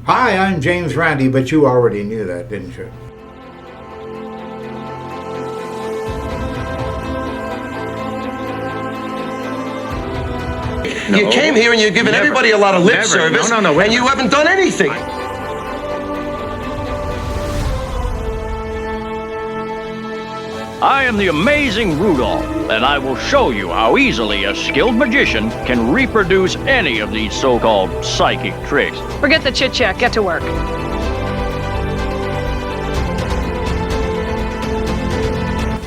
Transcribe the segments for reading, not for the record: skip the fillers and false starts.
Hi, I'm James Randi, but you already knew that, didn't you? No. You came here and you're giving everybody a lot of lip service, and you haven't done anything. I am the amazing Rudolph, and I will show you how easily a skilled magician can reproduce any of these so-called psychic tricks. Forget the chit-chat, get to work.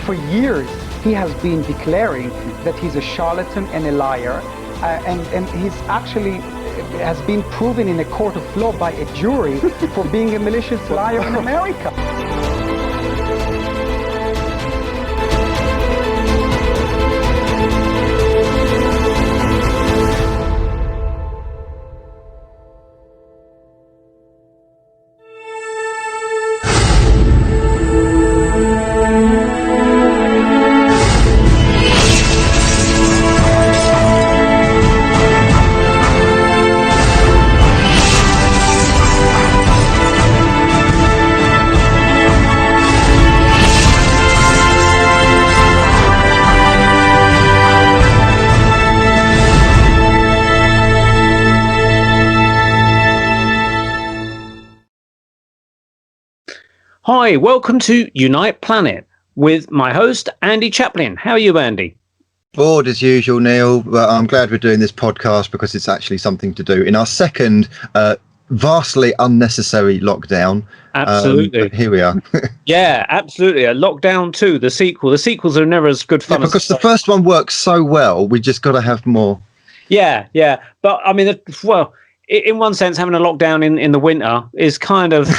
For years, he has been declaring that he's a charlatan and a liar, and he's actually has been proven in a court of law by a jury for being a malicious liar in America. Hi, welcome to Unite Planet with my host, Andy Chaplin. How are you, Andy? Bored as usual, Neil, but I'm glad we're doing this podcast because it's actually something to do in our second vastly unnecessary lockdown. Absolutely. But here we are. Yeah, absolutely. A Lockdown 2, the sequel. The sequels are never as good fun. Yeah, because the first one works so well, we just got to have more. Yeah. But, I mean, well, in one sense, having a lockdown in the winter is kind of,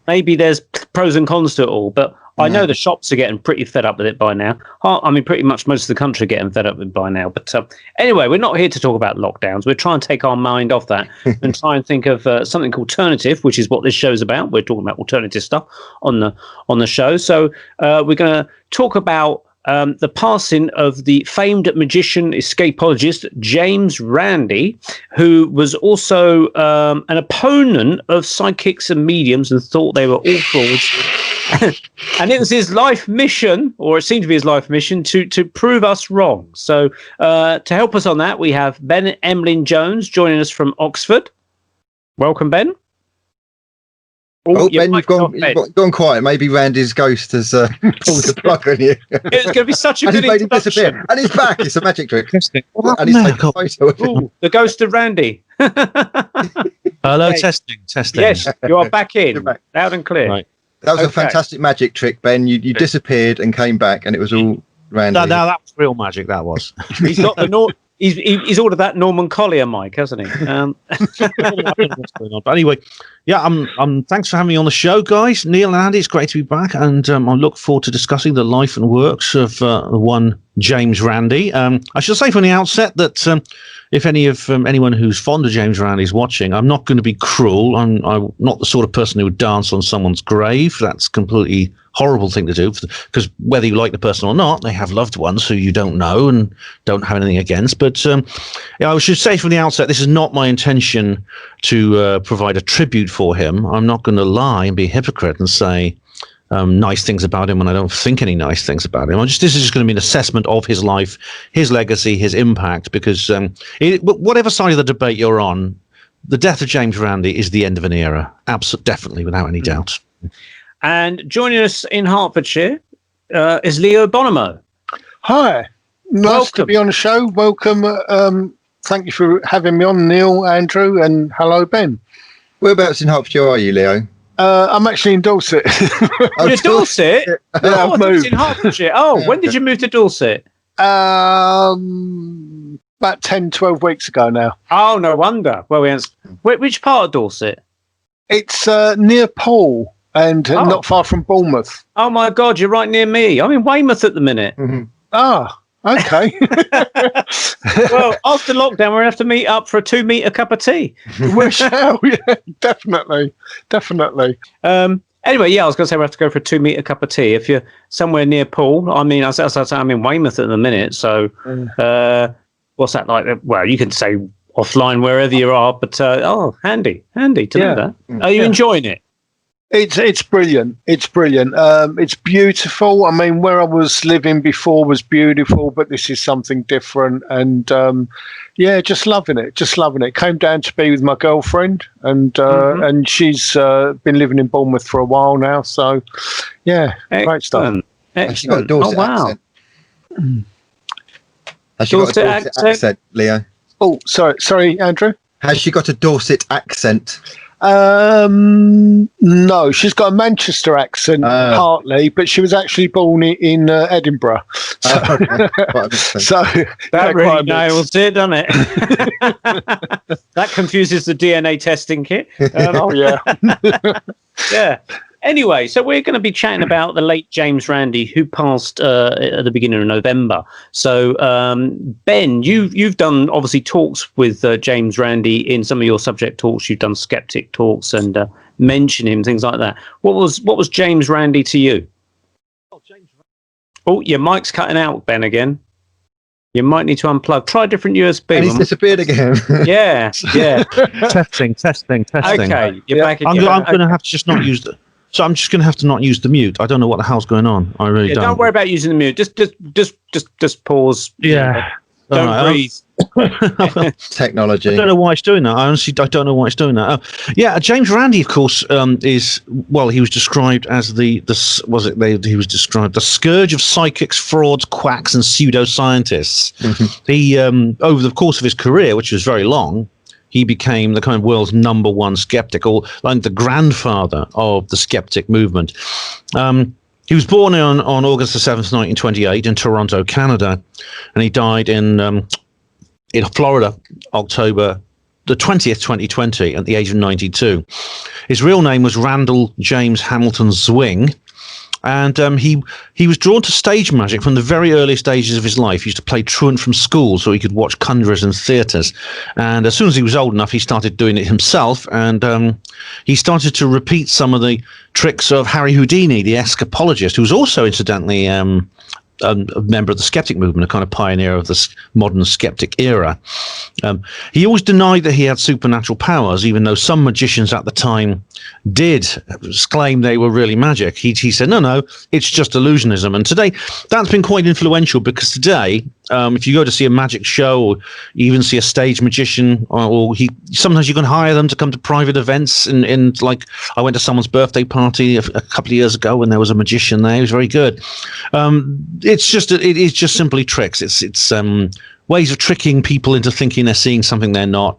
maybe there's pros and cons to it all, but I know the shops are getting pretty fed up with it by now. I mean, pretty much most of the country are getting fed up with it by now. But anyway, we're not here to talk about lockdowns. We're trying to take our mind off that and try and think of something alternative, which is what this show's about. We're talking about alternative stuff on the show. So we're going to talk about the passing of the famed magician escapologist James Randi, who was also an opponent of psychics and mediums and thought they were all frauds. And it was his life mission, or it seemed to be his life mission, to prove us wrong. So to help us on that, we have Ben Emlyn Jones joining us from Oxford. Welcome, Ben. Oh, Ben, you've gone quiet. Maybe Randy's ghost has pulled the plug on you. It was going to be such a good made him introduction. disappear. And he's back. It's a magic trick. What And he's taking a photo of him. Ooh, the ghost of Randy. Hello, Okay. testing. Yes, you are back in, You're back. loud and clear. Right. That was a Okay. fantastic magic trick, Ben. You disappeared and came back, and it was all Randy. No, that was real magic. That was. He's got the he's ordered that Norman Collier mic, hasn't he? I don't know what's going on. But anyway, yeah, thanks for having me on the show, guys. Neil and Andy, it's great to be back, and I look forward to discussing the life and works of the one James Randi. I should say from the outset that if anyone who's fond of James Randi is watching, I'm not going to be cruel. I'm not the sort of person who would dance on someone's grave. That's completely horrible thing to do, because whether you like the person or not, they have loved ones who you don't know and don't have anything against. But I should say from the outset, this is not my intention to provide a tribute for him. I'm not going to lie and be a hypocrite and say nice things about him when I don't think any nice things about him. This is just going to be an assessment of his life, his legacy, his impact, because whatever side of the debate you're on, the death of James Randi is the end of an era. Absolutely, definitely, without any doubt. And joining us in Hertfordshire is Leo Bonomo. Hi, nice to be on the show. Welcome. Thank you for having me on, Neil, Andrew, and hello, Ben. Whereabouts in Hertfordshire are you, Leo? I'm actually in Dorset. You're Dorset? I've I thought it was moved. in Hertfordshire. Oh, when did you move to Dorset? About 10, 12 weeks ago now. Oh, no wonder. Well, which part of Dorset? It's near Poole and not far from Bournemouth. Oh, my God, you're right near me. I'm in Weymouth at the minute. Mm-hmm. Ah, okay. Well, after lockdown, we're going to have to meet up for a 2-metre cup of tea. We shall, yeah, definitely. Anyway, yeah, I was going to say we have to go for a 2-metre cup of tea. If you're somewhere near Poole, I mean, I'm in Weymouth at the minute, so what's that like? Well, you can say offline wherever you are. But handy to know that. Are you enjoying it? It's brilliant. It's brilliant. It's beautiful. I mean, where I was living before was beautiful, but this is something different. And just loving it. Just loving it. Came down to be with my girlfriend, and she's been living in Bournemouth for a while now. So, yeah, great stuff. Has she got a Dorset accent? Has she got a Dorset accent, Leo? Oh, sorry, Andrew. Has she got a Dorset accent? No, she's got a Manchester accent partly, but she was actually born in Edinburgh. So, that really nails it, doesn't it? That confuses the DNA testing kit. Yeah. Anyway, so we're going to be chatting about the late James Randi, who passed at the beginning of November. So, Ben, you've done obviously talks with James Randi in some of your subject talks. You've done skeptic talks and mention him, things like that. What was James Randi to you? Oh, your mic's cutting out, Ben, again. You might need to unplug. Try a different USB. And he's disappeared again. Yeah. testing. Okay, you're back again. I'm going to have to just not use the. So I'm just going to have to not use the mute. I don't know what the hell's going on. I really don't. Don't worry about using the mute. Just pause. Yeah. Don't breathe. Technology. I don't know why it's doing that. I don't know why it's doing that. James Randi, of course, he was described as he was described the scourge of psychics, frauds, quacks, and pseudoscientists. He, over the course of his career, which was very long, he became the kind of world's number one skeptic, or like the grandfather of the skeptic movement. He was born on August the 7th, 1928 in Toronto, Canada, and he died in Florida, October the 20th, 2020, at the age of 92. His real name was Randall James Hamilton Zwing. And he was drawn to stage magic from the very early stages of his life. He used to play truant from school so he could watch conjurers in theatres. And as soon as he was old enough, he started doing it himself. And he started to repeat some of the tricks of Harry Houdini, the escapologist, who was also incidentally a member of the skeptic movement, a kind of pioneer of the modern skeptic era. He always denied that he had supernatural powers, even though some magicians at the time did claim they were really magic. He said, no, it's just illusionism. And today, that's been quite influential, because today, if you go to see a magic show, or even see a stage magician, sometimes you can hire them to come to private events. And like, I went to someone's birthday party a couple of years ago, and there was a magician there. He was very good. It is just simply tricks. It's ways of tricking people into thinking they're seeing something they're not,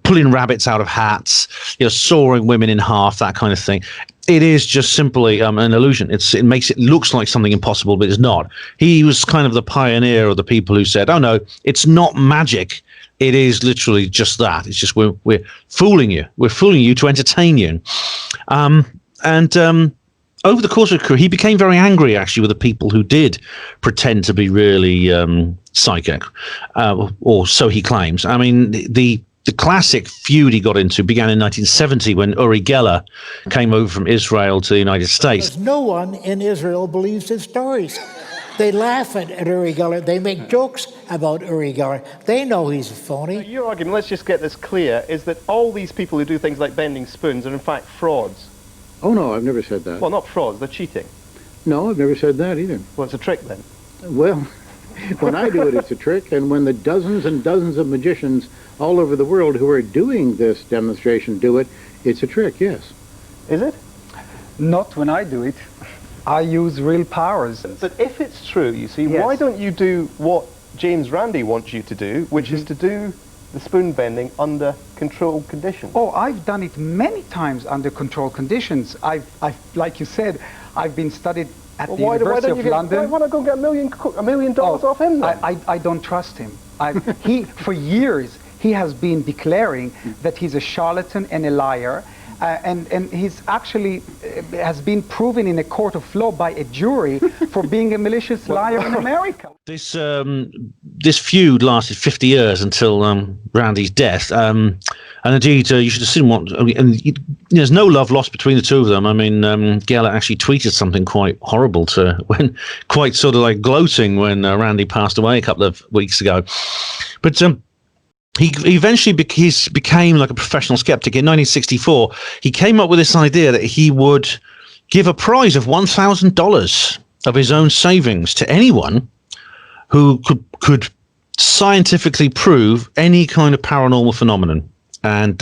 pulling rabbits out of hats, sawing women in half, that kind of thing. It is just simply an illusion. It makes it looks like something impossible, but it's not. He was kind of the pioneer of the people who said, "Oh no, it's not magic. It is literally just that. It's just we're fooling you. We're fooling you to entertain you." Over the course of his career, he became very angry, actually, with the people who did pretend to be really psychic, or so he claims. I mean, the classic feud he got into began in 1970 when Uri Geller came over from Israel to the United States. Because no one in Israel believes his stories. They laugh at Uri Geller. They make jokes about Uri Geller. They know he's a phony. Your argument, let's just get this clear, is that all these people who do things like bending spoons are in fact frauds. Oh, no, I've never said that. Well, not frauds, they're cheating. No, I've never said that either. Well, it's a trick then. Well, when I do it, it's a trick, and when the dozens and dozens of magicians all over the world who are doing this demonstration do it, it's a trick, yes. Is it? Not when I do it. I use real powers. But if it's true, you see, why don't you do what James Randi wants you to do, which is to do the spoon bending under controlled conditions? Oh, I've done it many times under controlled conditions. I've like you said, I've been studied at the University of London. Why not go and get $1 million off him then? I don't trust him. For years, he has been declaring that he's a charlatan and a liar. And he's actually has been proven in a court of law by a jury for being a malicious liar in America. This feud lasted 50 years until Randi's death, and indeed you should assume there's no love lost between the two of them. I mean, Geller actually tweeted something quite horrible quite sort of like gloating when Randi passed away a couple of weeks ago, but. he eventually became like a professional skeptic. In 1964, he came up with this idea that he would give a prize of $1,000 of his own savings to anyone who could scientifically prove any kind of paranormal phenomenon, and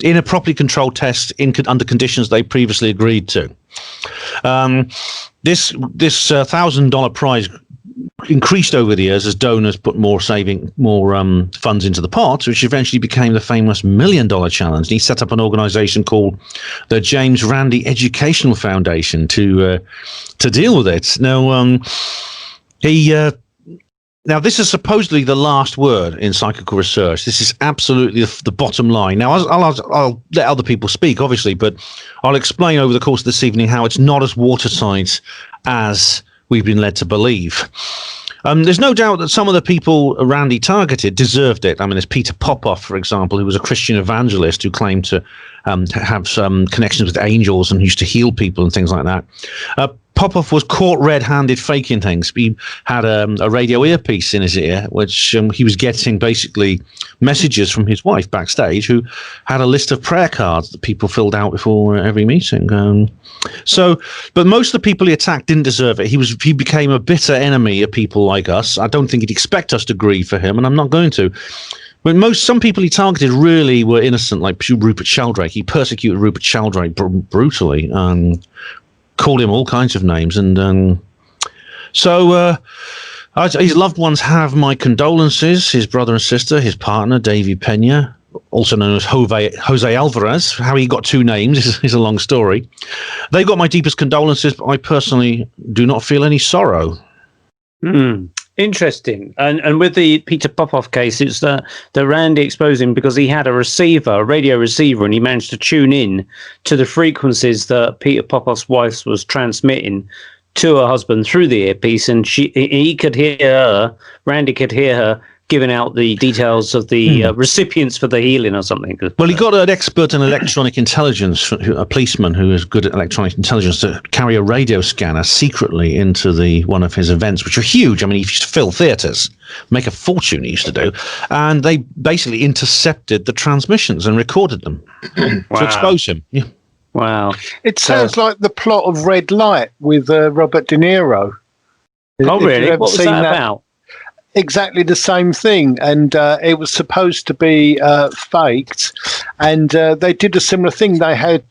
in a properly controlled test under conditions they previously agreed to. This $1,000 prize increased over the years as donors put more funds into the pot, which eventually became the famous $1 Million Challenge. And he set up an organization called the James Randi Educational Foundation to deal with it. Now, this is supposedly the last word in psychical research. This is absolutely the bottom line. Now, I'll let other people speak, obviously, but I'll explain over the course of this evening how it's not as watertight as we've been led to believe. There's no doubt that some of the people Randi targeted deserved it. I mean, there's Peter Popoff, for example, who was a Christian evangelist who claimed to have some connections with angels and used to heal people and things like that. Popoff was caught red-handed faking things. He had a radio earpiece in his ear, which he was getting basically messages from his wife backstage, who had a list of prayer cards that people filled out before every meeting. But most of the people he attacked didn't deserve it. He became a bitter enemy of people like us. I don't think he'd expect us to grieve for him, and I'm not going to. But some people he targeted really were innocent, like Rupert Sheldrake. He persecuted Rupert Sheldrake brutally, called him all kinds of names, and his loved ones have my condolences. His brother and sister, his partner David Pena, also known as Jose Alvarez. How he got two names is a long story. They got my deepest condolences, but I personally do not feel any sorrow. Interesting. And with the Peter Popoff case, it's the Randi exposed him because he had a radio receiver, and he managed to tune in to the frequencies that Peter Popoff's wife was transmitting to her husband through the earpiece, and he could hear her, Randi could hear her giving out the details of the recipients for the healing or something. Well, he got an expert in electronic intelligence, a policeman who is good at electronic intelligence, to carry a radio scanner secretly into one of his events, which are huge. I mean, he used to fill theatres, make a fortune he used to do, and they basically intercepted the transmissions and recorded them to expose him. Yeah. Wow. It sounds like the plot of Red Light with Robert De Niro. Oh, really? What was that about? Exactly the same thing, and it was supposed to be faked, and they did a similar thing. They had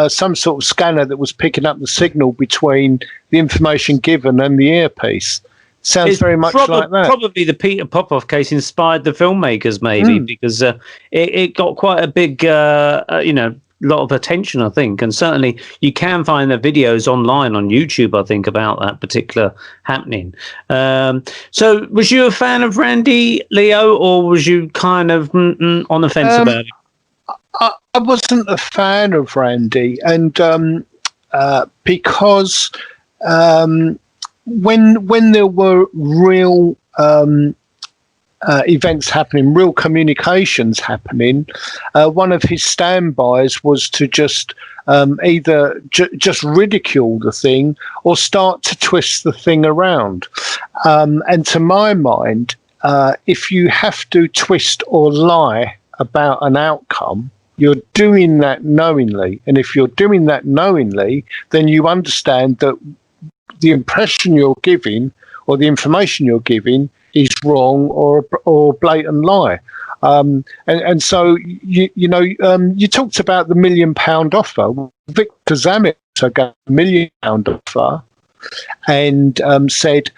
some sort of scanner that was picking up the signal between the information given and the earpiece. Sounds very much like that. Probably the Peter Popoff case inspired the filmmakers, maybe, because it got quite a big, lot of attention, I think, and certainly you can find the videos online on YouTube, I think, about that particular happening. So was you a fan of Randi, Leo, or was you kind of on the fence about it? I wasn't a fan of Randi, and because when there were real events happening, real communications happening, one of his standbys was to just either just ridicule the thing or start to twist the thing around. And to my mind, if you have to twist or lie about an outcome, you're doing that knowingly. And if you're doing that knowingly, then you understand that the impression you're giving or the information you're giving is wrong or blatant lie. And so, you talked about the £1 million offer. Victor Zamet got a £1 million offer and said,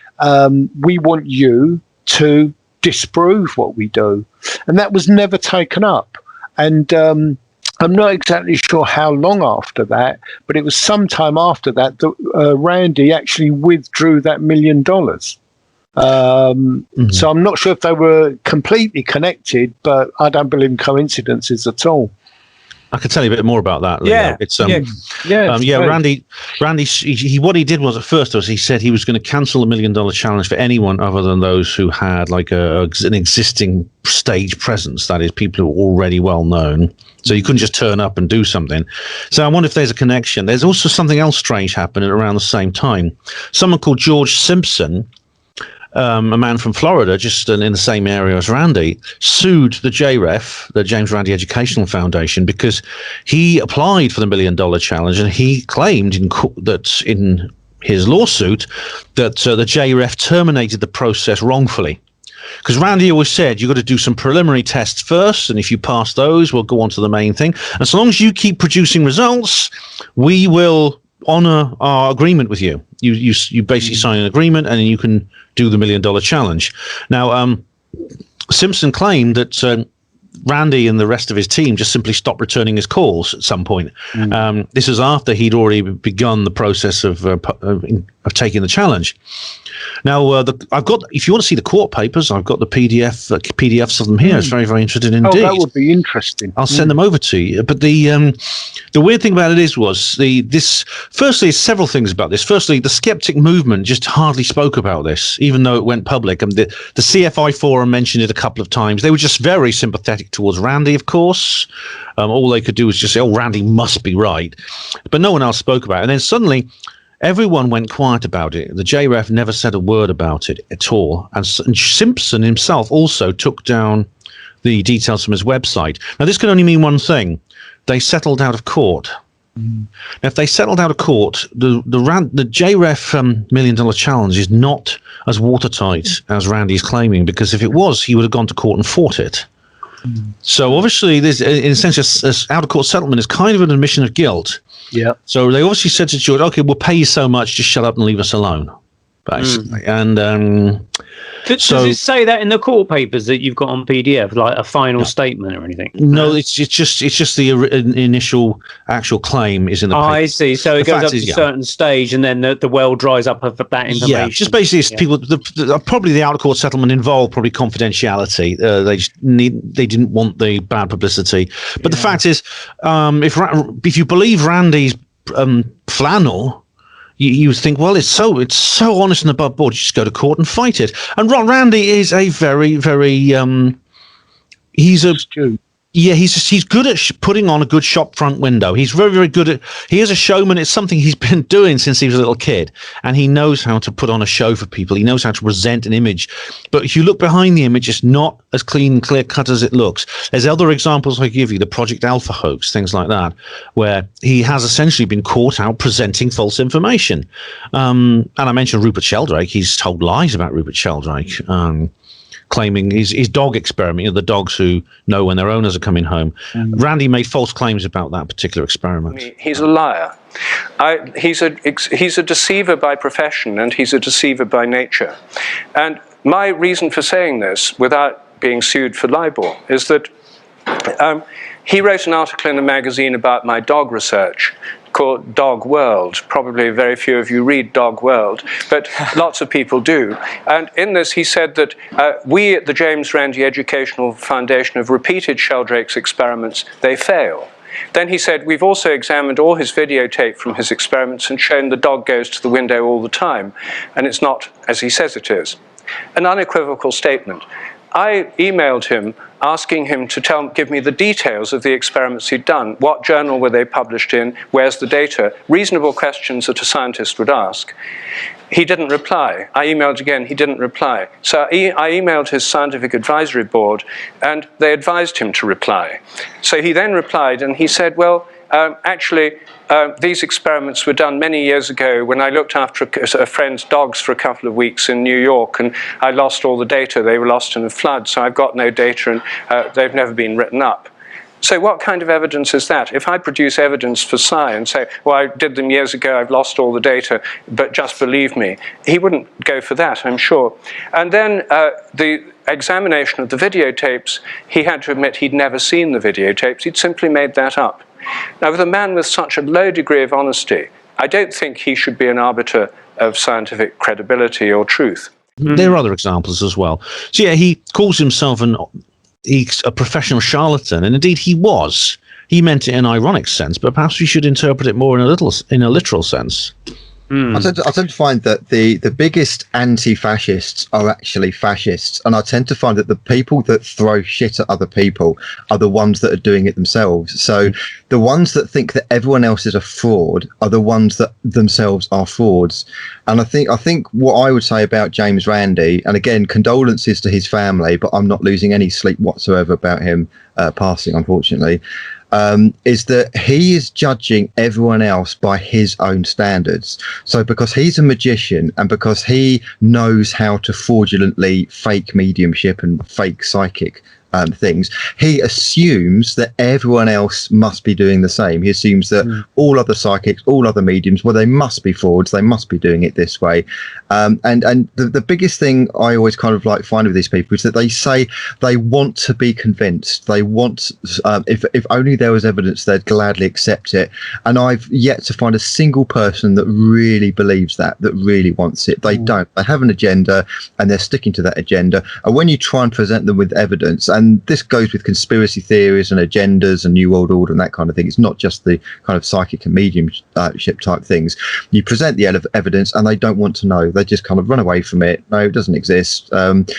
we want you to disprove what we do. And that was never taken up. And I'm not exactly sure how long after that, but it was sometime after that that Randi actually withdrew that $1 million. So I'm not sure if they were completely connected, but I don't believe in coincidences at all. I can tell you a bit more about that. Yeah, it's Randi. Randy. What he did was at first he said he was going to cancel the $1 million challenge for anyone other than those who had like an existing stage presence. That is, people who are already well known. So you couldn't just turn up and do something. So I wonder if there's a connection. There's also something else strange happening around the same time. Someone called George Simpson a man from Florida, just in the same area as Randy, sued the JREF, the James Randi Educational Foundation, because he applied for the $1 Million Challenge, and he claimed that in his lawsuit that the JREF terminated the process wrongfully. Because Randy always said you've got to do some preliminary tests first, and if you pass those, we'll go on to the main thing. And so long as you keep producing results, we will honor our agreement with you. You basically sign an agreement, and then you can do the $1 Million Challenge. Now, Simpson claimed that Randy and the rest of his team just simply stopped returning his calls at some point. This is after he'd already begun the process of taking the challenge. Now, I've got, if you want to see the court papers, I've got the PDFs of them here. It's very, very interesting indeed. Oh, that would be interesting. I'll send them over to you. But the weird thing about it firstly, several things about this. Firstly, the skeptic movement just hardly spoke about this, even though it went public. And the CFI forum mentioned it a couple of times. They were just very sympathetic towards Randy, of course. All they could do was just say, "Oh, Randy must be right," but no one else spoke about it. And then suddenly, everyone went quiet about it. The JREF never said a word about it at all. And Simpson himself also took down the details from his website. Now, this can only mean one thing. They settled out of court. Now, if they settled out of court, the JREF $1 Million Challenge is not as watertight as Randy's claiming, because if it was, he would have gone to court and fought it. So obviously, this, in a sense, this out-of-court settlement is kind of an admission of guilt. Yeah. So they obviously said to George, "Okay, we'll pay you so much, just shut up and leave us alone," basically. And does it say that in the court papers that you've got on PDF, like a final statement or anything? No, it's just the initial actual claim is in the paper. I see. So it goes up to a certain stage, and then the well dries up of that information. Yeah, just basically it's people. Probably the out-of-court settlement involved probably confidentiality. They didn't want the bad publicity. But the fact is, if you believe Randy's flannel, you would think, well, it's so honest and above board. You just go to court and fight it. And Randy is a very, very he's good at putting on a good shop front window. He's very, very good at. He is a showman. It's something he's been doing since he was a little kid, and he knows how to put on a show for people. He knows how to present an image. But if you look behind the image, it's not as clean and clear cut as it looks. There's other examples I give you, the Project Alpha hoax, things like that, where he has essentially been caught out presenting false information. And I mentioned Rupert Sheldrake. He's told lies about Rupert Sheldrake. Claiming his dog experiment, the dogs who know when their owners are coming home. Randy made false claims about that particular experiment. He's a liar. He's a deceiver by profession, and he's a deceiver by nature. And my reason for saying this, without being sued for libel, is that he wrote an article in a magazine about my dog research called Dog World. Probably very few of you read Dog World, but lots of people do. And in this, he said that we at the James Randi Educational Foundation have repeated Sheldrake's experiments. They fail. Then he said, we've also examined all his videotape from his experiments and shown the dog goes to the window all the time, and it's not as he says it is. An unequivocal statement. I emailed him asking him to give me the details of the experiments he'd done. What journal were they published in? Where's the data? Reasonable questions that a scientist would ask. He didn't reply. I emailed again, he didn't reply. So I emailed his scientific advisory board, and they advised him to reply. So he then replied, and he said, well, actually, these experiments were done many years ago when I looked after a friend's dogs for a couple of weeks in New York, and I lost all the data. They were lost in a flood, so I've got no data, and they've never been written up. So what kind of evidence is that? If I produce evidence for science, say, well, I did them years ago, I've lost all the data, but just believe me, he wouldn't go for that, I'm sure. And then the examination of the videotapes, he had to admit he'd never seen the videotapes. He'd simply made that up. Now, with a man with such a low degree of honesty, I don't think he should be an arbiter of scientific credibility or truth. There are other examples as well. So yeah, he calls himself he's a professional charlatan, and indeed he was. He meant it in an ironic sense, but perhaps we should interpret it more in a literal sense. I tend to find that the biggest anti-fascists are actually fascists, and I tend to find that the people that throw shit at other people are the ones that are doing it themselves. So the ones that think that everyone else is a fraud are the ones that themselves are frauds. And I think what I would say about James Randi, and again, condolences to his family, but I'm not losing any sleep whatsoever about him passing, unfortunately. Is that he is judging everyone else by his own standards. So because he's a magician and because he knows how to fraudulently fake mediumship and fake psychic things, he assumes that everyone else must be doing the same. He assumes that all other psychics, all other mediums, well, they must be frauds, they must be doing it this way. And the biggest thing I always kind of like find with these people is that they say they want to be convinced. They want, if only there was evidence, they'd gladly accept it. And I've yet to find a single person that really believes that really wants it. They don't. They have an agenda and they're sticking to that agenda. And when you try and present them with evidence, and this goes with conspiracy theories and agendas and New World Order and that kind of thing. It's not just the kind of psychic and mediumship type things. You present the evidence and they don't want to know. They just kind of run away from it. No, it doesn't exist. And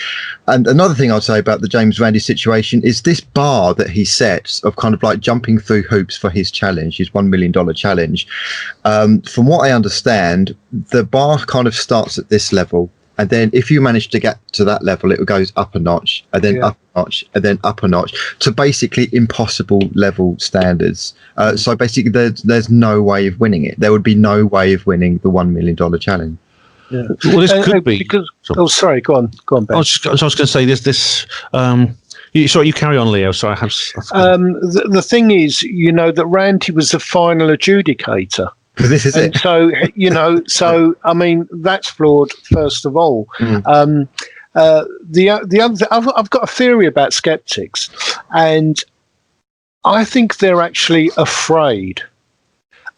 another thing I'd say about the James Randi situation is this bar that he sets of kind of like jumping through hoops for his challenge, his $1 million challenge. From what I understand, the bar kind of starts at this level. And then if you manage to get to that level, it goes up a notch, and then up a notch, and then up a notch to basically impossible level standards. So basically, there's no way of winning it. There would be no way of winning the $1 million challenge. Yeah. Well, this could be. Because, sorry, go on, Ben. I was going to say this. Sorry, you carry on, Leo. Sorry, the thing is, that Randi was the final adjudicator. This is it. So I mean, that's flawed. First of all, the other, I've got a theory about skeptics, and I think they're actually afraid.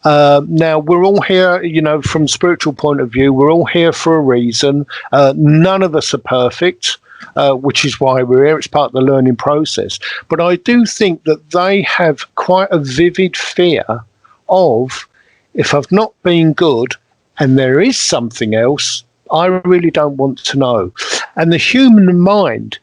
Now we're all here, from a spiritual point of view, we're all here for a reason. None of us are perfect. Which is why we're here. It's part of the learning process. But I do think that they have quite a vivid fear of, if I've not been good and there is something else, I really don't want to know. And the human mind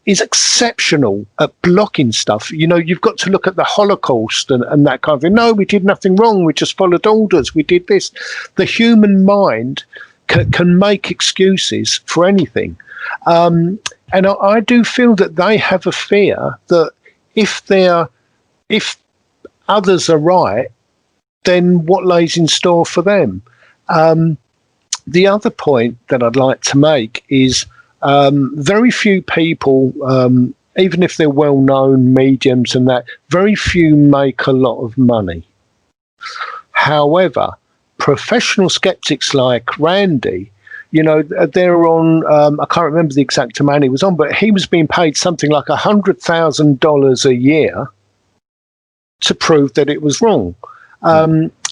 is exceptional at blocking stuff. You've got to look at the Holocaust and that kind of thing. No, we did nothing wrong. We just followed orders. We did this. The human mind can make excuses for anything. And I do feel that they have a fear that if others are right, then what lays in store for them? The other point that I'd like to make is very few people, even if they're well-known mediums and that, very few make a lot of money. However, professional skeptics like Randi, they're on, I can't remember the exact amount he was on, but he was being paid something like $100,000 a year to prove that it was wrong.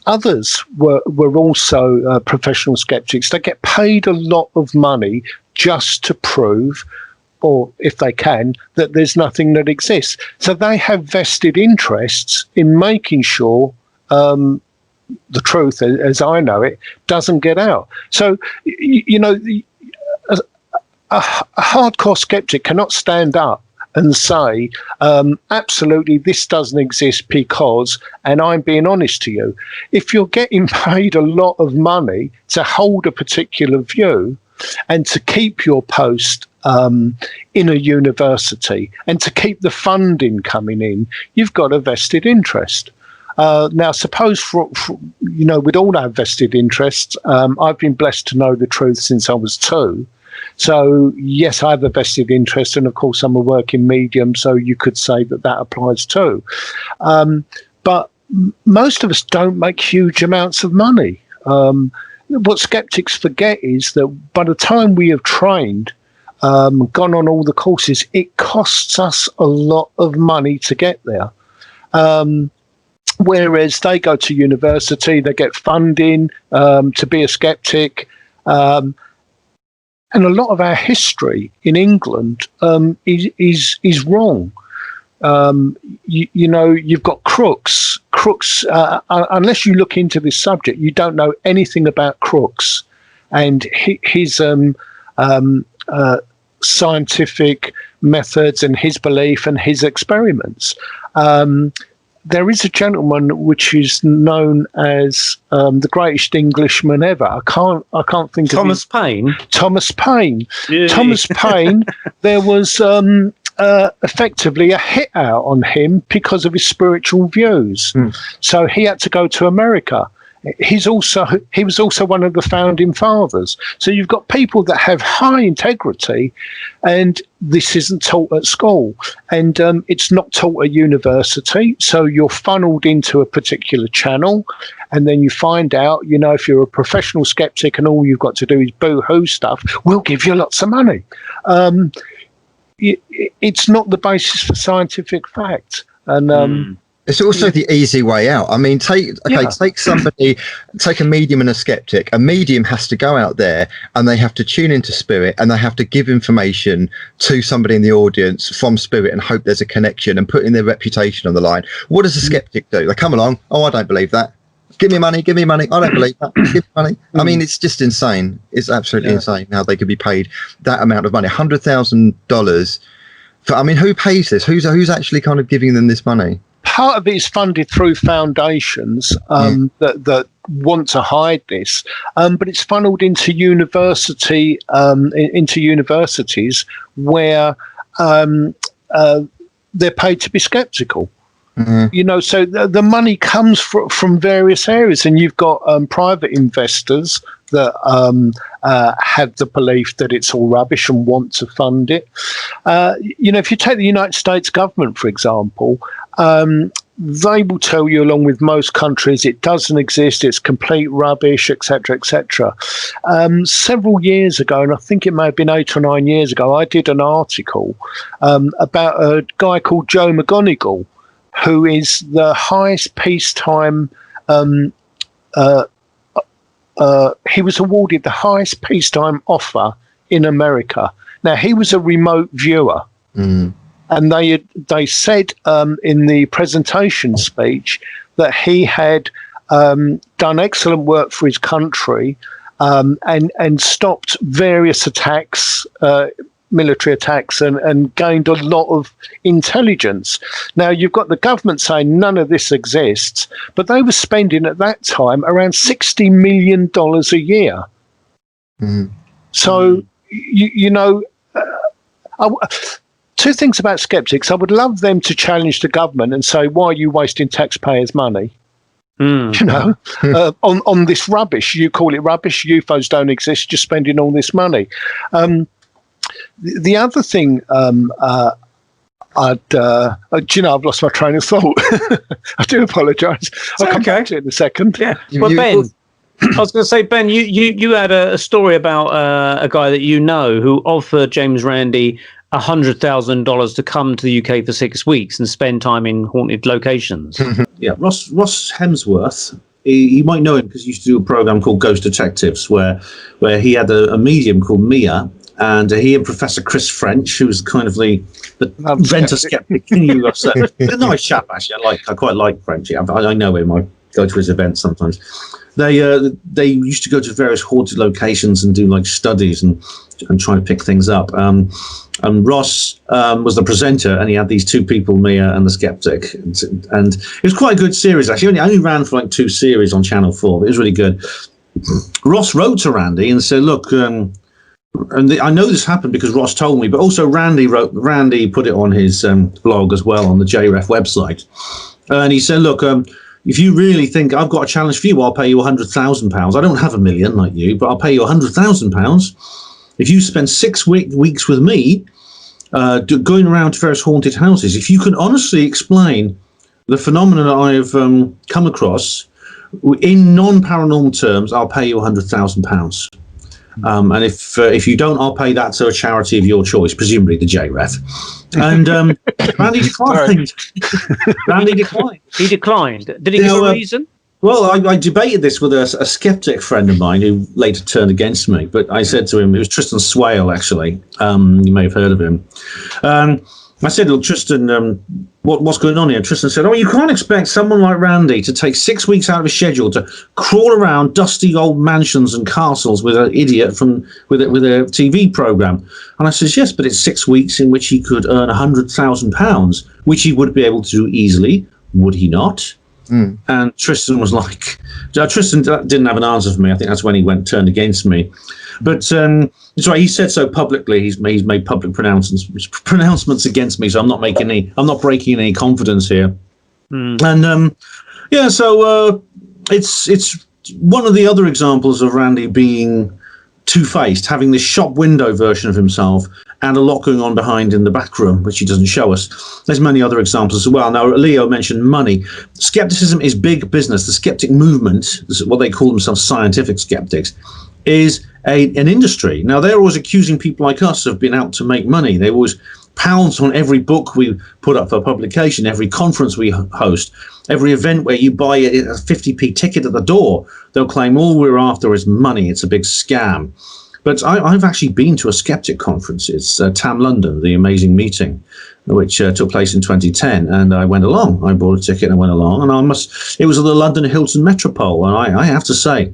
Others were also professional skeptics. They get paid a lot of money just to prove, or if they can, that there's nothing that exists. So they have vested interests in making sure the truth, as I know it, doesn't get out. So, a hardcore skeptic cannot stand up and say, absolutely, this doesn't exist because, and I'm being honest to you. If you're getting paid a lot of money to hold a particular view and to keep your post in a university and to keep the funding coming in, you've got a vested interest. Now, suppose, with all our vested interests, I've been blessed to know the truth since I was 2. So, yes, I have a vested interest, and of course I'm a working medium, so you could say that applies too. But most of us don't make huge amounts of money. What skeptics forget is that by the time we have trained, gone on all the courses, it costs us a lot of money to get there. Whereas they go to university, they get funding to be a skeptic. And a lot of our history in England is wrong. You know, you've got crooks. Unless you look into this subject, you don't know anything about crooks and his scientific methods and his belief and his experiments. There is a gentleman which is known as the greatest Englishman ever. I can't think of Thomas Paine. Thomas Paine. Yeah. Thomas Paine. There was effectively a hit out on him because of his spiritual views. So he had to go to America. He was also one of the founding fathers. So you've got people that have high integrity, and this isn't taught at school, and it's not taught at university. So you're funneled into a particular channel, and then you find out, you know, if you're a professional skeptic and all you've got to do is boo-hoo stuff, we'll give you lots of money. It's not the basis for scientific fact, and it's also the easy way out. I mean, take a medium and a skeptic. A medium has to go out there and they have to tune into spirit, and they have to give information to somebody in the audience from spirit and hope there's a connection and putting their reputation on the line. What does a skeptic do? They come along, oh, I don't believe that. Give me money. I don't believe that. Give me money. I mean, it's just insane. It's absolutely insane how they could be paid that amount of money, $100,000. I mean, who pays this? Who's actually kind of giving them this money? Part of it is funded through foundations that want to hide this, but it's funneled into universities where they're paid to be skeptical. You know, so the money comes from various areas, and you've got private investors that have the belief that it's all rubbish and want to fund it. You know, if you take the United States government, for example, they will tell you, along with most countries, it doesn't exist, it's complete rubbish, etc., etc. Several years ago, and I think it may have been 8 or 9 years ago, I did an article about a guy called Joe McGonigal, who is the highest peacetime. He was awarded the highest peacetime offer in America. Now, he was a remote viewer. And they said in the presentation speech that he had done excellent work for his country and stopped various attacks, military attacks, and gained a lot of intelligence. Now, you've got the government saying none of this exists, but they were spending at that time around $60 million a year. So, you know... two things about skeptics. I would love them to challenge the government and say, why are you wasting taxpayers' money? You know, on this rubbish. You call it rubbish. UFOs don't exist. You're spending all this money. The other thing, do you know, I've lost my train of thought. I do apologise. I'll come back to it in a second. Yeah. Well, Ben, I was going to say, Ben, you had a story about a guy that you know who offered James Randi $100,000 to come to the UK for 6 weeks and spend time in haunted locations. Yeah, Ross Hemsworth. You might know him because he used to do a program called Ghost Detectives, where he had a medium called Mia, and he and Professor Chris French, who's kind of the inventor skeptic in USA. He's a nice chap, actually. I quite like French. I know him. I go to his events sometimes. They used to go to various haunted locations and do like studies and try to pick things up. And Ross was the presenter, and he had these two people, Mia and the Skeptic, and it was quite a good series actually. It only ran for like 2 series on Channel 4, but it was really good. Ross wrote to Randy and said, "Look, and I know this happened because Ross told me, but also Randy put it on his blog as well on the JREF website, and he said, look." If you really think I've got a challenge for you, I'll pay you £100,000. I don't have $1 million like you, but I'll pay you £100,000 if you spend 6 weeks with me, going around to various haunted houses. If you can honestly explain the phenomenon I have come across in non-paranormal terms, I'll pay you £100,000. And if you don't, I'll pay that to a charity of your choice, presumably the JREF. And Randy declined. Randy declined. He declined. Did he give a reason? Well, I debated this with a skeptic friend of mine who later turned against me. But I said to him, it was Tristan Swale, actually. You may have heard of him. I said, look, Tristan, what's going on here? Tristan said, you can't expect someone like Randy to take 6 weeks out of his schedule to crawl around dusty old mansions and castles with an idiot with a TV program. And I says, yes, but it's 6 weeks in which he could earn £100,000, which he would be able to do easily, would he not? Mm. And Tristan was like, Tristan didn't have an answer for me. I think that's when he turned against me. But sorry, he said so publicly. He's made public pronouncements against me. So I'm not breaking any confidence here. Mm. And so it's one of the other examples of Randy being two-faced, having this shop window version of himself and a lot going on behind in the back room, which he doesn't show us. There's many other examples as well. Now, Leo mentioned money. Skepticism is big business. The skeptic movement, what they call themselves scientific skeptics, is an industry. Now, they're always accusing people like us of being out to make money. They always pounce on every book we put up for publication, every conference we host, every event where you buy a 50p ticket at the door. They'll claim all we're after is money. It's a big scam. But I've actually been to a skeptic conference. It's TAM London, the amazing meeting, which took place in 2010. And I went along. I bought a ticket and I went along. And it was at the London Hilton Metropole. And I have to say,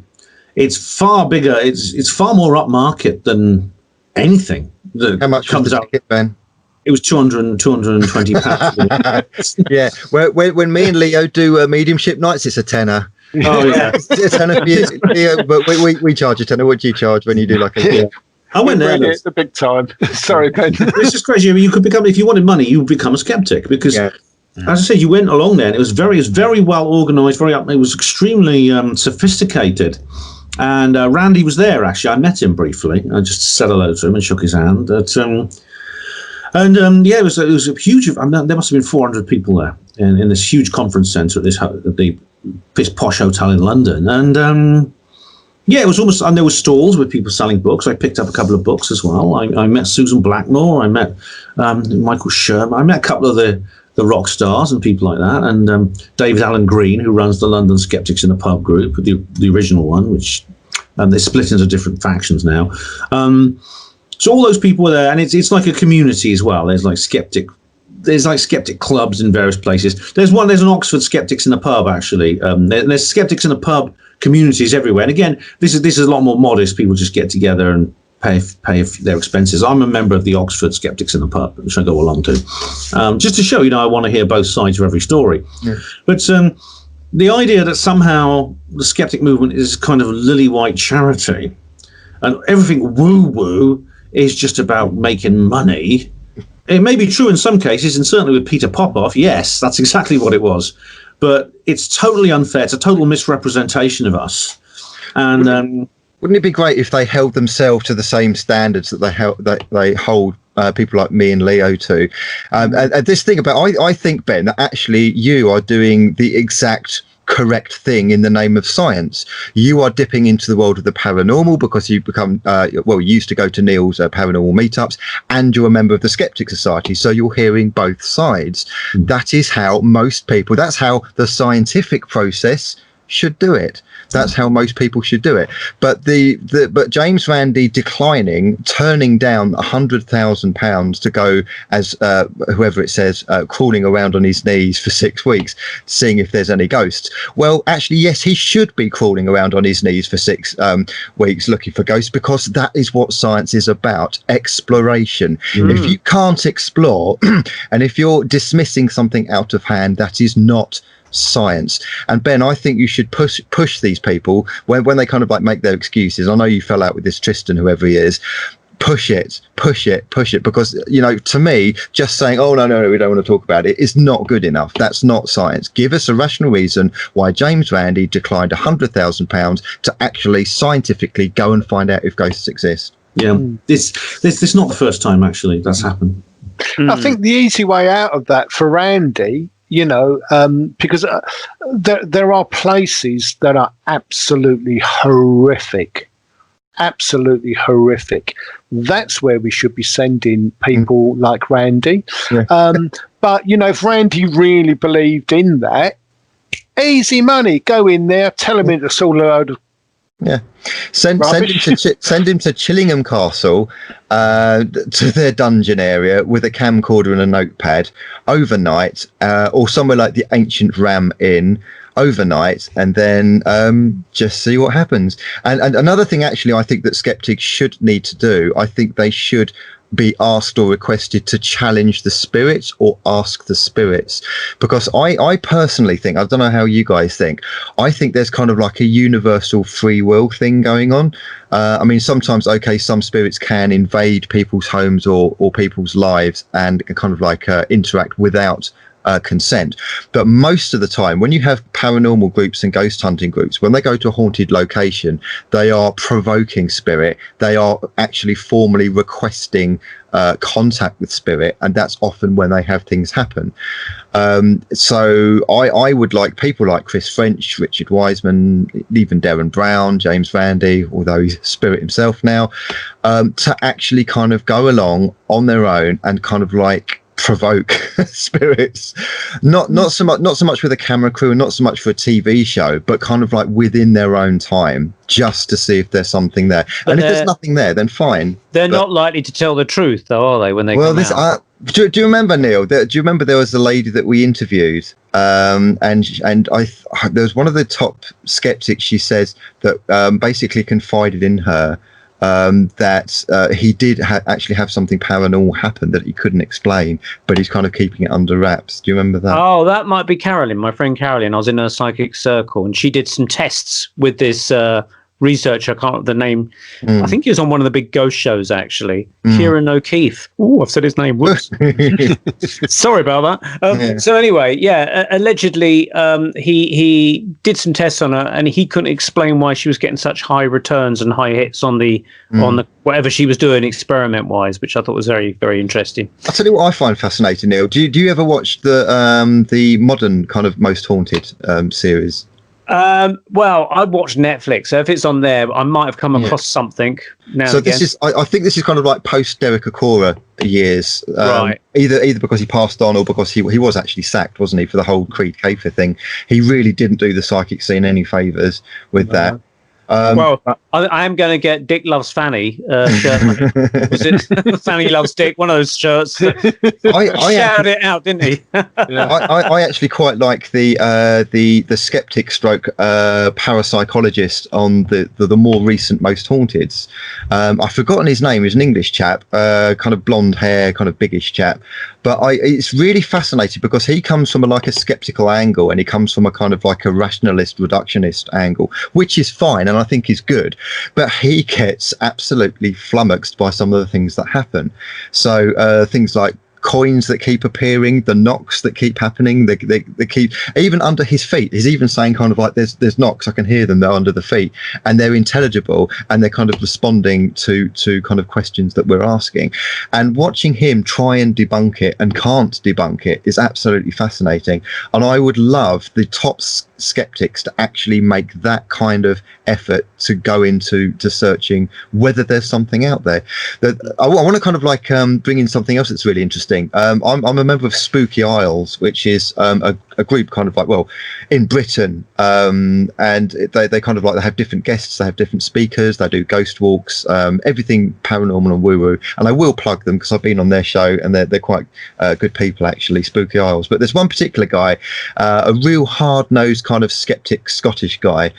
it's far bigger. It's far more upmarket than anything. How much was the ticket, Ben? It was 220 pounds. Yeah. When me and Leo do mediumship nights, it's a tenner. Oh yeah, it's a tenner for you, Leo, but we charge a tenner. What do you charge when you do like a? Yeah. I went there. It's the big time. Sorry, Ben. This is crazy. I mean, you could become, if you wanted money, you would become a skeptic because, as I said, you went along there and it was very well organised. It was extremely sophisticated. And Randy was there. Actually, I met him briefly. I just said hello to him and shook his hand. It was a huge. There must have been 400 people there in this huge conference centre at this posh hotel in London. And it was almost. And there were stalls with people selling books. I picked up a couple of books as well. I met Susan Blackmore. I met Michael Sherman. I met a couple of the rock stars and people like that. And David Allen Green, who runs the London Sceptics in a Pub group, the original one, which they split into different factions now. So all those people were there, and it's like a community as well. There's like skeptic clubs in various places. There's an Oxford Skeptics in a Pub actually. There's skeptics in a pub communities everywhere. And again, this is a lot more modest. People just get together and pay their expenses. I'm a member of the Oxford Skeptics in a Pub, which I go along to, just to show I want to hear both sides of every story. Yeah. But the idea that somehow the skeptic movement is kind of a lily white charity, and everything woo is just about making money. It may be true in some cases, and certainly with Peter Popoff, yes, that's exactly what it was. But it's totally unfair. It's a total misrepresentation of us. And wouldn't it be great if they held themselves to the same standards that they hold people like me and Leo to? This thing about, I think, Ben, that actually you are doing the exact correct thing in the name of science. You are dipping into the world of the paranormal because you've become you used to go to Neil's paranormal meetups, and you're a member of the Skeptic Society, so you're hearing both sides. That is how most people, that's how the scientific process should do it. That's how most people should do it. But but James Randi turning down £100,000 to go as whoever it says crawling around on his knees for 6 weeks, seeing if there's any ghosts. Well, actually, yes, he should be crawling around on his knees for 6 weeks looking for ghosts, because that is what science is about: exploration. If you can't explore, and if you're dismissing something out of hand, that is not science. And Ben, I think you should push these people when they kind of like make their excuses. I know you fell out with this Tristan, whoever he is. Push it, because to me, just saying, oh no, we don't want to talk about it, is not good enough. That's not science. Give us a rational reason why James Randi declined £100,000 to actually scientifically go and find out if ghosts exist. Yeah, this is not the first time actually that's happened. I think the easy way out of that for Randy, because there are places that are absolutely horrific. That's where we should be sending people like Randy. Yeah. But if Randy really believed in that, easy money, go in there, tell him it's all a load of Yeah, send him to Chillingham Castle, to their dungeon area with a camcorder and a notepad overnight, or somewhere like the Ancient Ram Inn overnight, and then just see what happens. And another thing, actually, I think that skeptics should need to do. I think they should be asked or requested to challenge the spirits or ask the spirits, because I personally think, I don't know how you guys think, I think there's kind of like a universal free will thing going on. I mean, sometimes, okay, some spirits can invade people's homes or people's lives and kind of like interact without consent, but most of the time when you have paranormal groups and ghost hunting groups, when they go to a haunted location, they are provoking spirit. They are actually formally requesting contact with spirit, and that's often when they have things happen. So I would like people like Chris French, Richard Wiseman, even Darren Brown, James Randi, although he's spirit himself now, to actually kind of go along on their own and kind of like provoke spirits, not so much with a camera crew and not so much for a TV show, but kind of like within their own time, just to see if there's something there. But if there's nothing there, then fine. They're not likely to tell the truth, though, are they? When they come out. Do you remember, Neil? Do you remember there was a lady that we interviewed, and there was one of the top skeptics. She says that basically confided in her that he did actually have something paranormal happen that he couldn't explain, but he's kind of keeping it under wraps. Do you remember that? Oh, that might be Carolyn, my friend Carolyn. I was in a psychic circle, and she did some tests with this researcher. I can't remember the name. I think he was on one of the big ghost shows, actually. Kieran O'Keefe. Oh, I've said his name. Whoops. Sorry about that. So anyway, allegedly he did some tests on her, and he couldn't explain why she was getting such high returns and high hits on the whatever she was doing experiment wise, which I thought was very, very interesting. I'll tell you what I find fascinating, Neil. Do you ever watch the modern kind of Most Haunted series? Well, I watch Netflix, so if it's on there, I might have come across something now. So this is, I think this is kind of like post Derek Acora years, right? Either because he passed on or because he was actually sacked, wasn't he, for the whole Creed Kafer thing. He really didn't do the psychic scene any favors with that. Well, I am going to get Dick Loves Fanny shirt. Was it Fanny Loves Dick? One of those shirts. I shouted it out, didn't he? I actually quite like the skeptic stroke parapsychologist on the more recent Most Haunteds. I've forgotten his name. He's an English chap, kind of blonde hair, kind of biggish chap. But it's really fascinating because he comes from a skeptical angle, and he comes from a kind of like a rationalist, reductionist angle, which is fine, and I think is good. But he gets absolutely flummoxed by some of the things that happen. So things like coins that keep appearing, the knocks that keep happening, they keep even under his feet. He's even saying kind of like there's knocks, I can hear them, they're under the feet, and they're intelligible, and they're kind of responding to kind of questions that we're asking. And watching him try and debunk it and can't debunk it is absolutely fascinating. And I would love the top skeptics to actually make that kind of effort to go into searching whether there's something out there. I want to kind of like bring in something else that's really interesting. I'm a member of Spooky Isles, which is a group kind of like, well, in Britain, and they kind of like, they have different guests, they have different speakers, they do ghost walks, everything paranormal and woo-woo. And I will plug them because I've been on their show, and they're quite good people, actually, Spooky Isles. But there's one particular guy, a real hard-nosed kind of skeptic Scottish guy.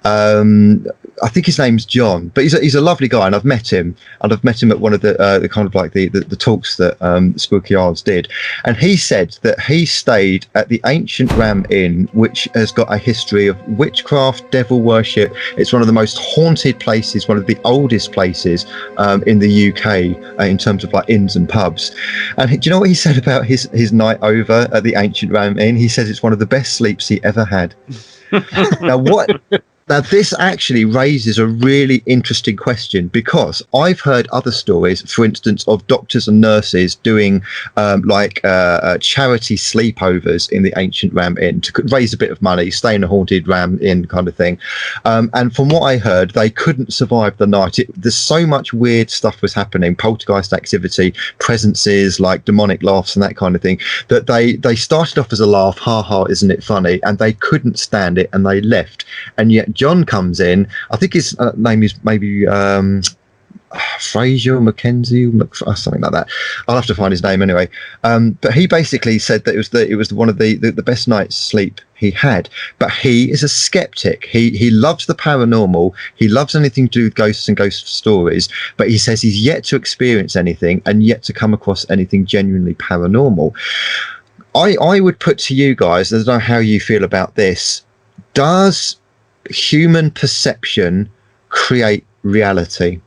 I think his name's John, but he's a lovely guy, and I've met him at one of the kind of like the talks that Spooky Isles did, and he said that he stayed at the Ancient Ram Inn, which has got a history of witchcraft, devil worship. It's one of the most haunted places, one of the oldest places in the UK in terms of like inns and pubs. And do you know what he said about his night over at the Ancient Ram Inn? He says it's one of the best sleeps he ever had. Now, this actually raises a really interesting question, because I've heard other stories, for instance, of doctors and nurses doing charity sleepovers in the Ancient Ram Inn to raise a bit of money, stay in a haunted Ram Inn kind of thing. And from what I heard, they couldn't survive the night. There's so much weird stuff was happening, poltergeist activity, presences, like demonic laughs and that kind of thing, that they started off as a laugh, ha ha, isn't it funny? And they couldn't stand it, and they left. And yet John comes in. I think his name is maybe Fraser Mackenzie, something like that. I'll have to find his name anyway. But he basically said that it was one of the best night's sleep he had. But he is a skeptic. He loves the paranormal. He loves anything to do with ghosts and ghost stories. But he says he's yet to experience anything and yet to come across anything genuinely paranormal. I would put to you guys, I don't know how you feel about this. Does human perception create reality?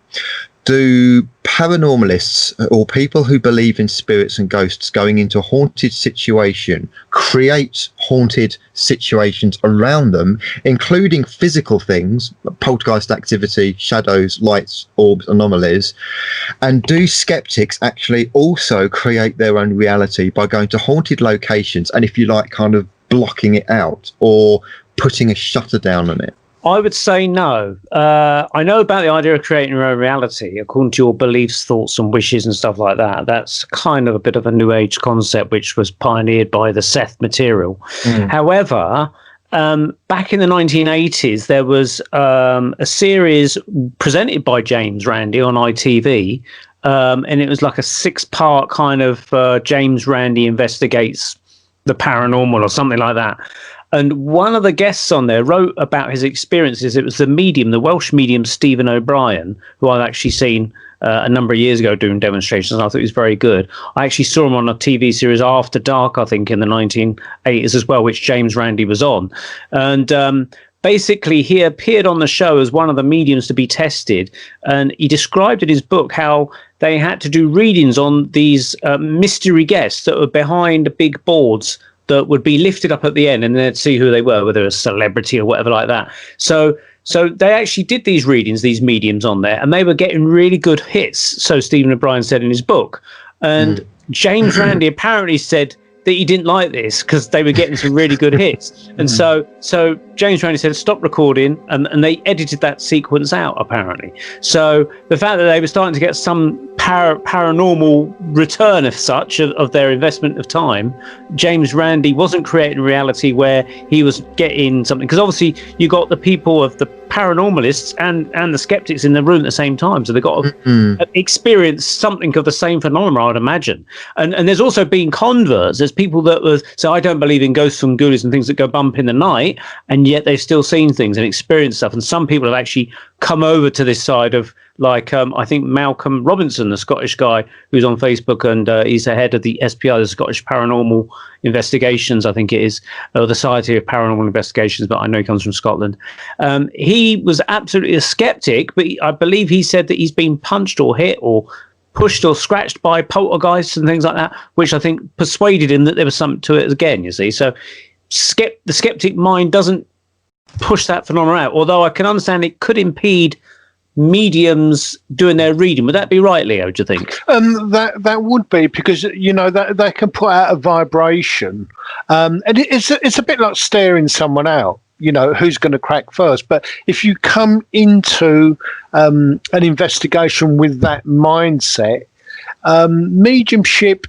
Do paranormalists or people who believe in spirits and ghosts going into a haunted situation create haunted situations around them, including physical things, poltergeist activity, shadows, lights, orbs, anomalies? And do skeptics actually also create their own reality by going to haunted locations and, if you like, kind of blocking it out or putting a shutter down on it? I would say no. I know about the idea of creating your own reality according to your beliefs, thoughts, and wishes and stuff like that. That's kind of a bit of a new age concept, which was pioneered by the Seth material. However, back in the 1980s, there was a series presented by James Randi on ITV, and it was like a 6-part kind of James Randi investigates the paranormal or something like that. And one of the guests on there wrote about his experiences. It was the medium, the Welsh medium, Stephen O'Brien, who I've actually seen a number of years ago doing demonstrations. And I thought he was very good. I actually saw him on a TV series After Dark, I think, in the 1980s as well, which James Randi was on. And basically, he appeared on the show as one of the mediums to be tested. And he described in his book how they had to do readings on these mystery guests that were behind big boards that would be lifted up at the end, and they'd see who they were, whether a celebrity or whatever like that. So they actually did these readings, these mediums on there, and they were getting really good hits. So Stephen O'Brien said in his book. And James Randi apparently said that he didn't like this because they were getting some really good hits. And so James Randi said, stop recording, and they edited that sequence out, apparently. So the fact that they were starting to get some paranormal return as such of their investment of time, James Randi wasn't creating a reality where he was getting something, because obviously you got the people of the paranormalists and the skeptics in the room at the same time, so they got to experience something of the same phenomenon, I'd imagine. And there's also been converts. There's people that were, so I don't believe in ghosts and ghoulies and things that go bump in the night, and yet they've still seen things and experienced stuff. And some people have actually come over to this side of, like, I think Malcolm Robinson, the Scottish guy who's on Facebook, and he's the head of the SPI, the Scottish Paranormal Investigations, I think it is, or the Society of Paranormal Investigations, but I know he comes from Scotland. He was absolutely a skeptic, but I believe he said that he's been punched or hit or pushed or scratched by poltergeists and things like that, which I think persuaded him that there was something to it again, you see. So the skeptic mind doesn't push that phenomenon out, although I can understand it could impede mediums doing their reading. Would that be right, Leo, do you think? That would be, because that they can put out a vibration, and it's a bit like staring someone out, who's going to crack first. But if you come into an investigation with that mindset, mediumship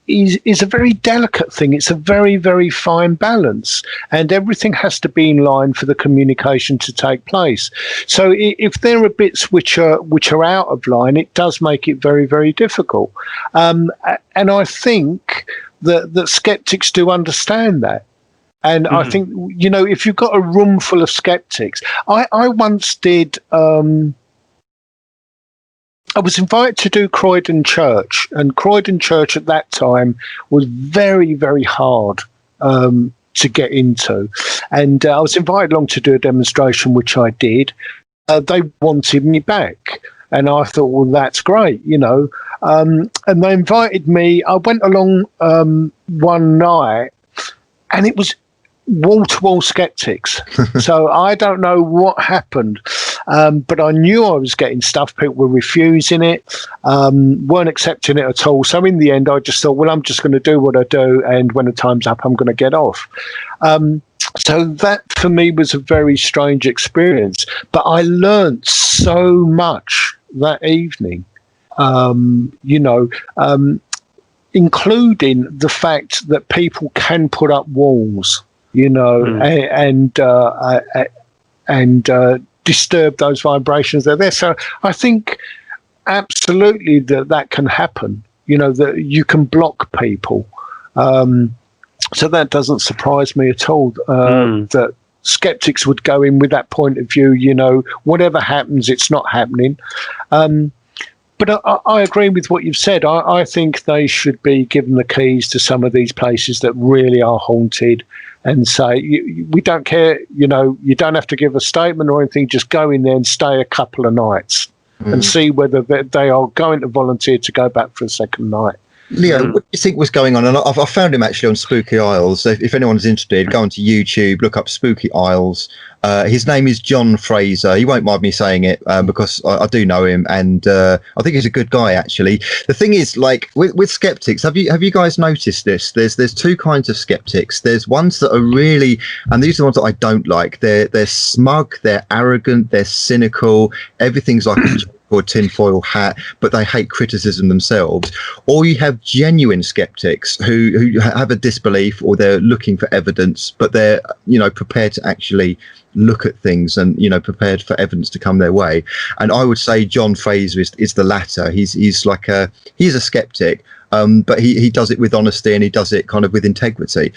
is a very delicate thing. It's a very, very fine balance, and everything has to be in line for the communication to take place. So if there are bits which are out of line, it does make it very, very difficult. And I think that skeptics do understand that. And I think, if you've got a room full of skeptics, I once did, I was invited to do Croydon Church, and Croydon Church at that time was very, very hard to get into. And I was invited along to do a demonstration, which I did. They wanted me back, and I thought, well, that's great, and they invited me. I went along one night, and it was wall-to-wall skeptics. So I don't know what happened, but I knew I was getting stuff. People were refusing it, weren't accepting it at all. So in the end, I just thought, well, I'm just going to do what I do, and when the time's up, I'm going to get off. So that for me was a very strange experience, but I learned so much that evening, including the fact that people can put up walls, and and disturb those vibrations that are there. So I think absolutely that can happen. You know, that you can block people. So that doesn't surprise me at all, that skeptics would go in with that point of view, you know, whatever happens, it's not happening. But I agree with what you've said. I think they should be given the keys to some of these places that really are haunted and say, we don't care, you know, you don't have to give a statement or anything, just go in there and stay a couple of nights and see whether they are going to volunteer to go back for a second night. Leo, what do you think was going on? And I found him actually on Spooky Isles. So if anyone's interested, go onto YouTube, look up Spooky Isles. His name is John Fraser. He won't mind me saying it because I do know him, and I think he's a good guy actually. The thing is, like with skeptics, have you guys noticed this? There's two kinds of skeptics. There's ones that are really, and these are the ones that I don't like. They're smug, they're arrogant, they're cynical. Everything's like a or tinfoil hat, but they hate criticism themselves. Or you have genuine skeptics who have a disbelief, or they're looking for evidence, but they're, you know, prepared to actually look at things and, you know, prepared for evidence to come their way. And I would say John Fraser is the latter. He's a skeptic, but he does it with honesty, and he does it kind of with integrity.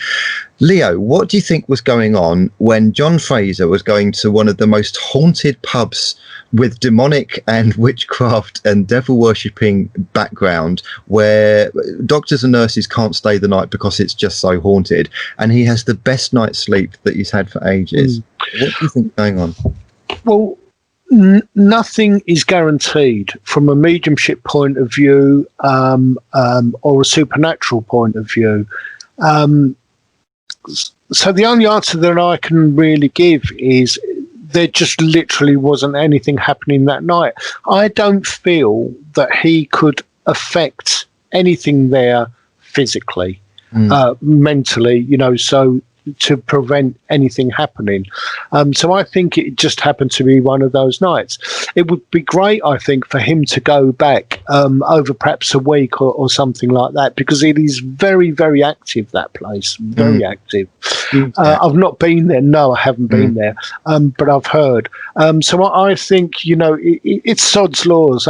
Leo, what do you think was going on when John Fraser was going to one of the most haunted pubs with demonic and witchcraft and devil worshipping background, where doctors and nurses can't stay the night because it's just so haunted, and he has the best night's sleep that he's had for ages? What do you think is going on? Well, nothing is guaranteed from a mediumship point of view, or a supernatural point of view. So the only answer that I can really give is there just literally wasn't anything happening that night. I don't feel that he could affect anything there physically, mentally, you know, so to prevent anything happening. So I think it just happened to be one of those nights. It would be great, I think, for him to go back over perhaps a week or something like that, because it is very, very active, that place, very active. I've not been there. No, I haven't been there, but I've heard. So I think, you know, it's sod's laws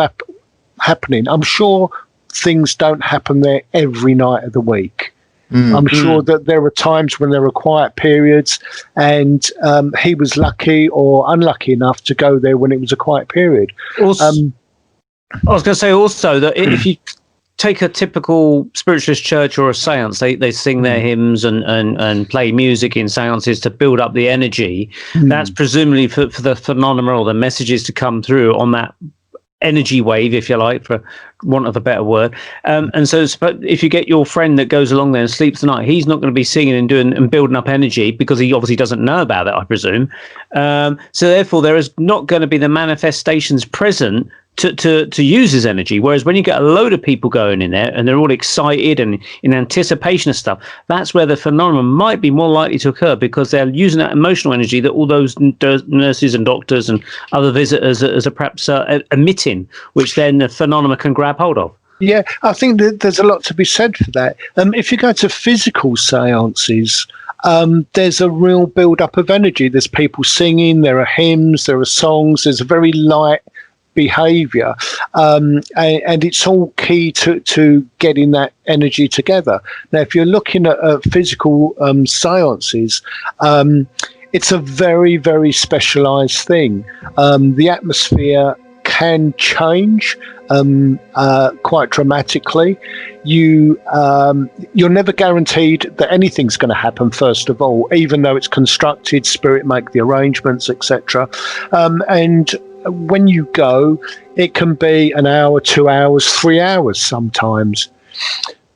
happening. I'm sure things don't happen there every night of the week. I'm sure that there are times when there are quiet periods, and he was lucky or unlucky enough to go there when it was a quiet period. Also, I was going to say also that if you take a typical spiritualist church or a seance, they sing their hymns and play music in seances to build up the energy. That's presumably for the phenomena or the messages to come through on that energy wave, if you like, for want of a better word. And so if you get your friend that goes along there and sleeps the night, he's not going to be singing and doing and building up energy, because he obviously doesn't know about it, I presume. So therefore there is not going to be the manifestations present to use his energy. Whereas when you get a load of people going in there and they're all excited and in anticipation of stuff, that's where the phenomenon might be more likely to occur, because they're using that emotional energy that all those nurses and doctors and other visitors are perhaps emitting, which then the phenomenon can grab hold of. Yeah, I think that there's a lot to be said for that. If you go to physical seances, there's a real build-up of energy. There's people singing, there are hymns, there are songs, there's a very light behavior, and it's all key to getting that energy together. Now, if you're looking at physical seances, it's a very, very specialized thing. The atmosphere can change quite dramatically. You're never guaranteed that anything's going to happen, first of all, even though it's constructed, spirit make the arrangements, etc. And when you go, it can be an hour, 2 hours, 3 hours sometimes.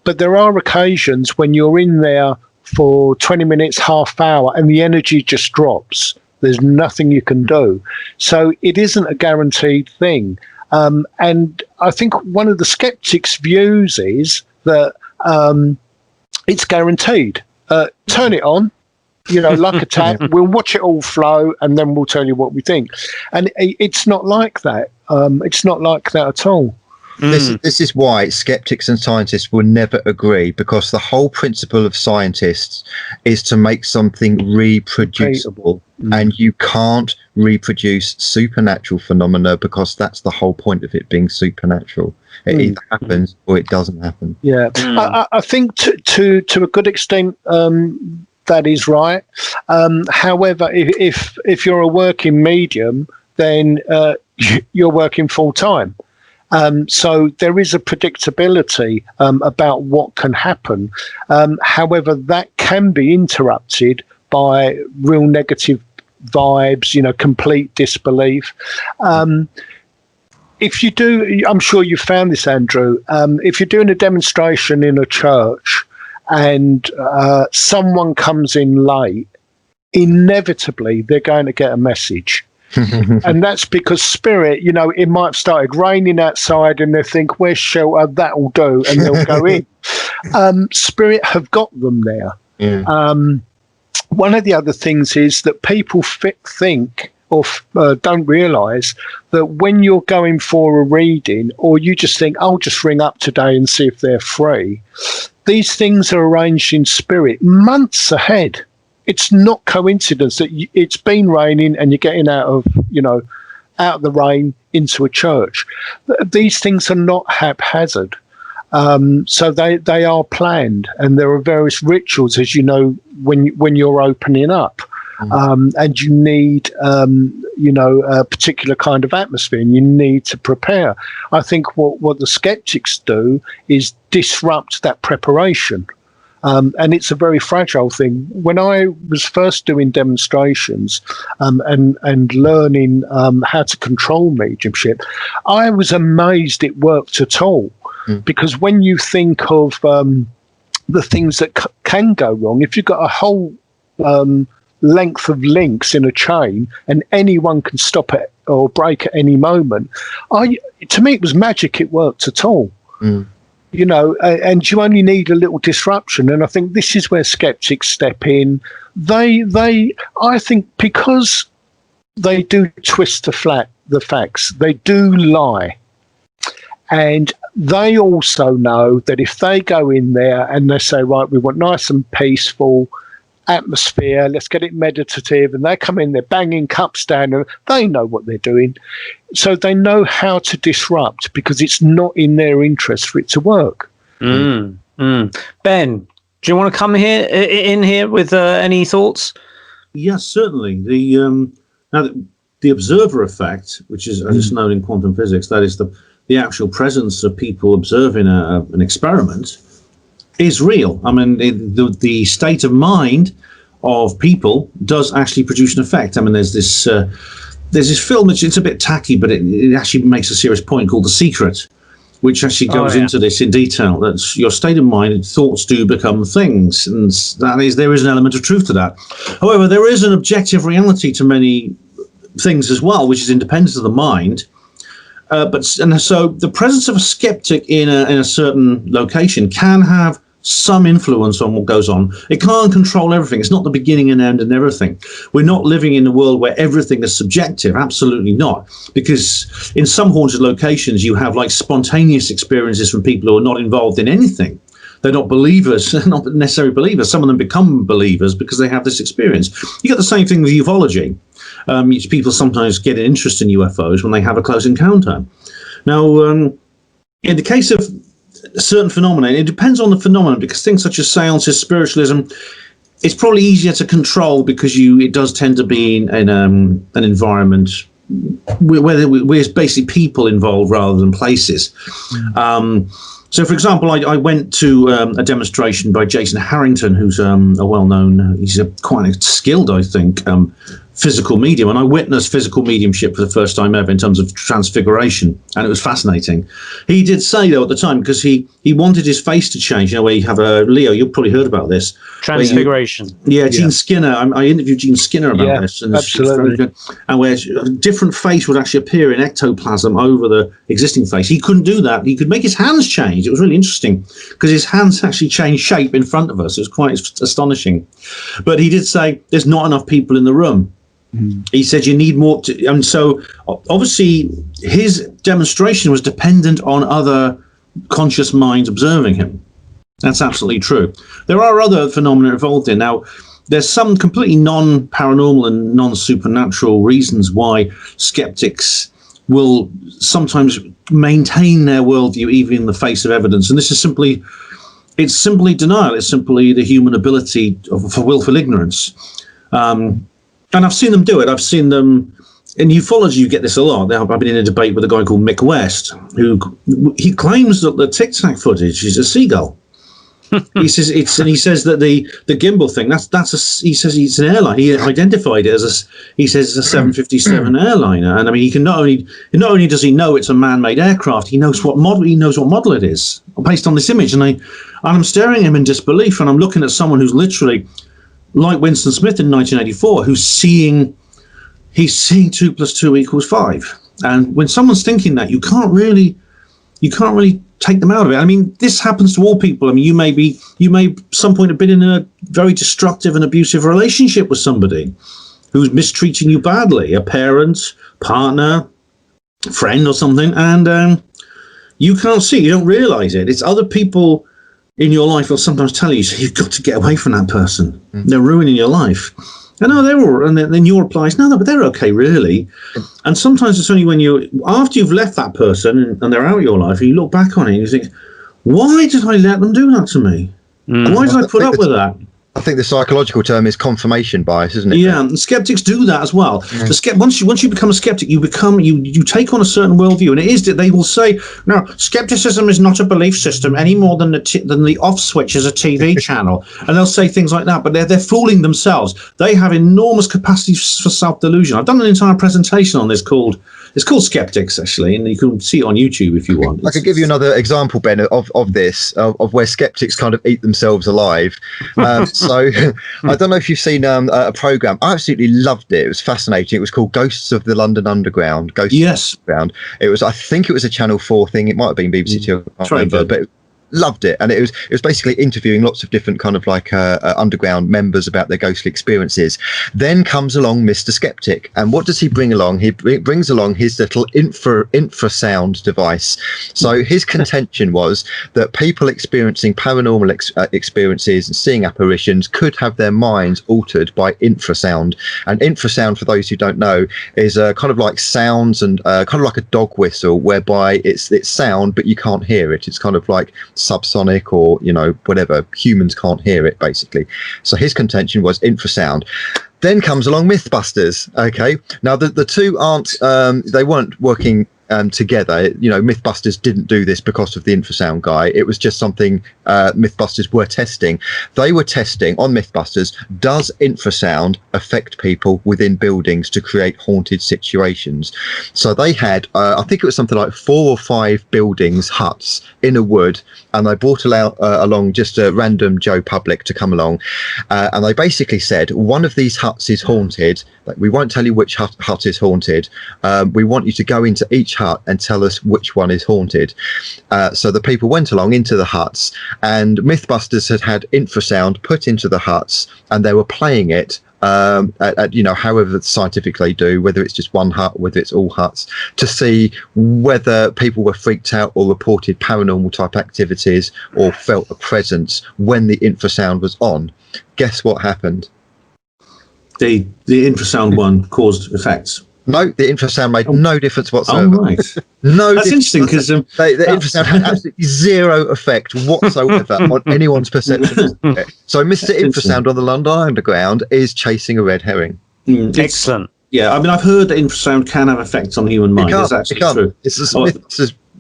But there are occasions when you're in there for 20 minutes, half hour, and the energy just drops. There's nothing you can do. So it isn't a guaranteed thing. And I think one of the skeptics' views is that it's guaranteed. Turn it on, you know, like a tap. We'll watch it all flow, and then we'll tell you what we think. And it's not like that. It's not like that at all. This is why skeptics and scientists will never agree, because the whole principle of scientists is to make something reproducible, and you can't reproduce supernatural phenomena because that's the whole point of it being supernatural. It either happens or it doesn't happen. Yeah, I think to a good extent that is right. However, if you're a working medium, then you're working full time. So there is a predictability about what can happen. However, that can be interrupted by real negative vibes, complete disbelief. If you do, I'm sure you found this, Andrew, if you're doing a demonstration in a church and someone comes in late, inevitably they're going to get a message. And that's because spirit, it might have started raining outside and they think, where's shelter? That'll do. And they'll go in. Spirit have got them there. Yeah. One of the other things is that people think or don't realise that when you're going for a reading, or you just think, I'll just ring up today and see if they're free, these things are arranged in spirit months ahead. It's not coincidence that it's been raining and you're getting out of the rain into a church. These things are not haphazard. So they are planned, and there are various rituals, as you know, when you're opening up. And you need, a particular kind of atmosphere, and you need to prepare. I think what the skeptics do is disrupt that preparation. And it's a very fragile thing. When I was first doing demonstrations and learning how to control mediumship, I was amazed it worked at all. Because when you think of the things that can go wrong, if you've got a whole length of links in a chain and anyone can stop it or break at any moment, to me it was magic it worked at all. And you only need a little disruption, and I think this is where skeptics step in. I think because they do twist the facts, they do lie, and they also know that if they go in there and they say, right, we want nice and peaceful atmosphere, let's get it meditative, and they come in, they're banging cups down, and they know what they're doing. So they know how to disrupt because it's not in their interest for it to work. Ben, do you want to come in here with any thoughts? Yes, certainly. The observer effect, which is as known in quantum physics, that is the actual presence of people observing an experiment, is real. I mean, the state of mind of people does actually produce an effect. I mean, there's this film, it's a bit tacky, but it actually makes a serious point, called The Secret, which actually goes into this in detail. That's your state of mind, thoughts do become things, and there is an element of truth to that. However, there is an objective reality to many things as well, which is independent of the mind. So the presence of a skeptic in a certain location can have some influence on what goes on. It can't control everything. It's not the beginning and end and everything. We're not living in a world where everything is subjective. Absolutely not. Because in some haunted locations, you have like spontaneous experiences from people who are not involved in anything. They're not believers, not necessarily believers. Some of them become believers because they have this experience. You get the same thing with ufology. People sometimes get an interest in UFOs when they have a close encounter. Now, in the case of certain phenomena, it depends on the phenomenon, because things such as seances, spiritualism, it's probably easier to control because it does tend to be in an environment where there's basically people involved rather than places. So, for example, I went to a demonstration by Jason Harrington, who's a well-known, he's quite a skilled, I think, physical medium, and I witnessed physical mediumship for the first time ever in terms of transfiguration, and it was fascinating. He did say, though, at the time, because he wanted his face to change, where you have Leo, you've probably heard about this. Transfiguration. Gene Skinner, I interviewed Gene Skinner about this. And absolutely. And where a different face would actually appear in ectoplasm over the existing face. He couldn't do that. He could make his hands change. It was really interesting, because his hands actually changed shape in front of us. It was quite astonishing. But he did say there's not enough people in the room. He said you need more, and so obviously his demonstration was dependent on other conscious minds observing him. That's absolutely true. There are other phenomena involved in. Now, there's some completely non-paranormal and non-supernatural reasons why skeptics will sometimes maintain their worldview even in the face of evidence, and this is simply denial. It's simply the human ability for willful ignorance. And I've seen them do it. I've seen them in ufology. You get this a lot. I've been in a debate with a guy called Mick West, he claims that the Tic Tac footage is a seagull. He says he says that the gimbal thing he says it's an airline. He identified it as he says it's a 757 airliner. And I mean, he can not only does he know it's a man-made aircraft, he knows what model it is based on this image. And I'm staring at him in disbelief, and I'm looking at someone who's literally like Winston Smith in 1984, he's seeing 2 + 2 = 5. And when someone's thinking that, you can't really take them out of it. I mean, this happens to all people. I mean, you may at some point have been in a very destructive and abusive relationship with somebody who's mistreating you badly, a parent, partner, friend or something, and you can't see, you don't realize it. It's other people in your life will sometimes tell you, so you've got to get away from that person. They're ruining your life. And no, they're all, and then your reply is, no, but they're okay, really. And sometimes it's only when after you've left that person and they're out of your life, and you look back on it and you think, why did I let them do that to me? Why did I put up with that? I think the psychological term is confirmation bias, isn't it? Yeah, and skeptics do that as well. Once you become a skeptic, you take on a certain worldview, and it is that they will say, no, skepticism is not a belief system any more than the off switch is a TV channel, and they'll say things like that. But they're fooling themselves. They have enormous capacity for self delusion. I've done an entire presentation on this called Skeptics, actually, and you can see it on YouTube if you want. I could give you another example, Ben, of this, of where skeptics kind of eat themselves alive. So I don't know if you've seen a program. I absolutely loved it. It was fascinating. It was called Ghosts of the London Underground. Yes. Underground. I think it was a Channel 4 thing. It might have been BBC Two. I can't remember, but loved it. And it was basically interviewing lots of different kind of like underground members about their ghostly experiences. Then comes along Mr. Skeptic, and what does he bring along? He brings along his little infrasound device. So his contention was that people experiencing paranormal experiences and seeing apparitions could have their minds altered by infrasound. And infrasound, for those who don't know, is kind of like sounds and kind of like a dog whistle, whereby it's sound but you can't hear it. It's kind of like subsonic, or whatever, humans can't hear it basically. So his contention was infrasound. Then comes along Mythbusters. Okay, now the two aren't they weren't working together. Mythbusters didn't do this because of the infrasound guy. It was just something Mythbusters were testing. They were testing on Mythbusters, does infrasound affect people within buildings to create haunted situations? So they had I think it was something like 4 or 5 buildings, huts in a wood, and they brought along just a random Joe public to come along, and they basically said, one of these huts is haunted. We won't tell you which hut is haunted. We want you to go into each hut and tell us which one is haunted. So the people went along into the huts, and Mythbusters had infrasound put into the huts, and they were playing it at however scientific they do, whether it's just one hut, whether it's all huts, to see whether people were freaked out or reported paranormal type activities or felt a presence when the infrasound was on. Guess what happened? The infrasound one caused effects. No, the infrasound made no difference whatsoever. Oh, right. No, that's interesting, because the infrasound had absolutely zero effect whatsoever on anyone's perception. So Mr. Infrasound on the London Underground is chasing a red herring. Excellent. Yeah, I mean, I've heard that infrasound can have effects on the human mind. It's actually true. It's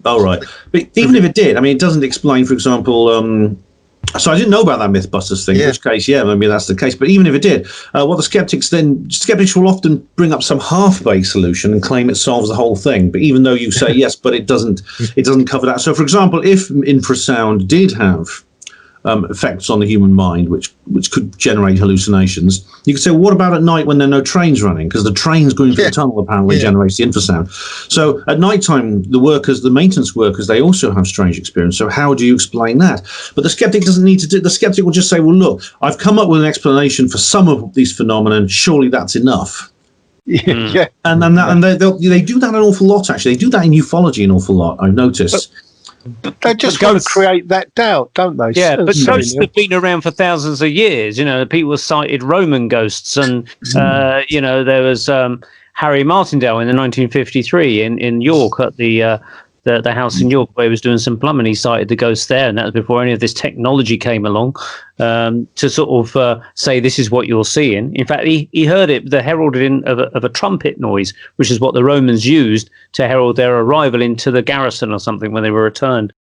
all right. But even if it did, I mean, it doesn't explain, for example, so I didn't know about that Mythbusters thing, in which case, maybe that's the case. But even if it did, what the skeptics will often bring up some half-baked solution and claim it solves the whole thing. But even though you say yes, but it doesn't cover that. So, for example, if infrasound did have effects on the human mind, which could generate hallucinations, you could say, well, what about at night when there are no trains running? Because the trains going through the tunnel apparently generates the infrasound. So at night time, the maintenance workers, they also have strange experience. So how do you explain that? But the skeptic doesn't need to do. The skeptic will just say, well, look, I've come up with an explanation for some of these phenomena, and surely that's enough. Yeah. And they do that an awful lot, actually. They do that in ufology an awful lot, I've noticed. But they just want to create that doubt, don't they? Yeah, but Sorry, ghosts Neil. have been around for thousands of years. You know, people cited Roman ghosts, and you know, there was Harry Martindale in the 1953 in York at the house in York where he was doing some plumbing. He sighted the ghost there, and that was before any of this technology came along to sort of say this is what you're seeing. In fact, he heard it, the heralding of a trumpet noise, which is what the Romans used to herald their arrival into the garrison or something when they were returned.